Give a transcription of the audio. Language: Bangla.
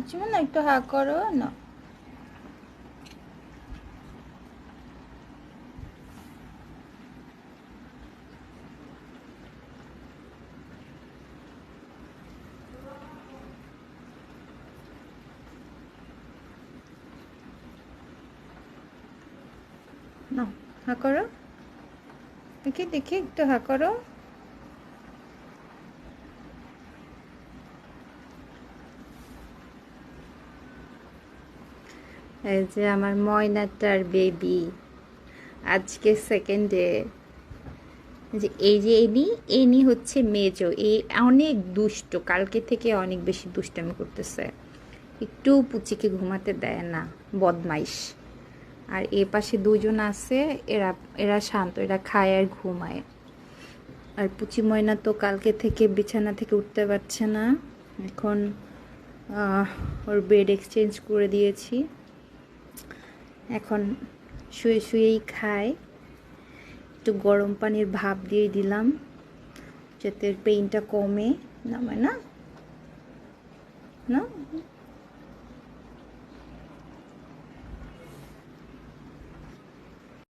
পুচি না একটু হা করো না। না হা করো, দেখি দেখি একটু হা করো। এই যে আমার ময়নাটার বেবি, আজকে সেকেন্ডে। যে এই যে এনি হচ্ছে মেজো, এই অনেক দুষ্ট, কালকে থেকে অনেক বেশি দুষ্টামি করতেছে, একটু পুচিকে ঘুমাতে দেয় না, বদমাইশ। আর এ পাশে দুজন আছে, এরা এরা শান্ত, এরা খায় আর ঘুমায়। আর পুচি ময়না তো কালকে থেকে বিছানা থেকে উঠতে পারছে না, এখন ওর বেড এক্সচেঞ্জ করে দিয়েছি, এখন শুয়ে শুয়েই খায়। একটু গরম পানির ভাপ দিয়ে দিলাম যাতে পেইনটা কমে, না না না।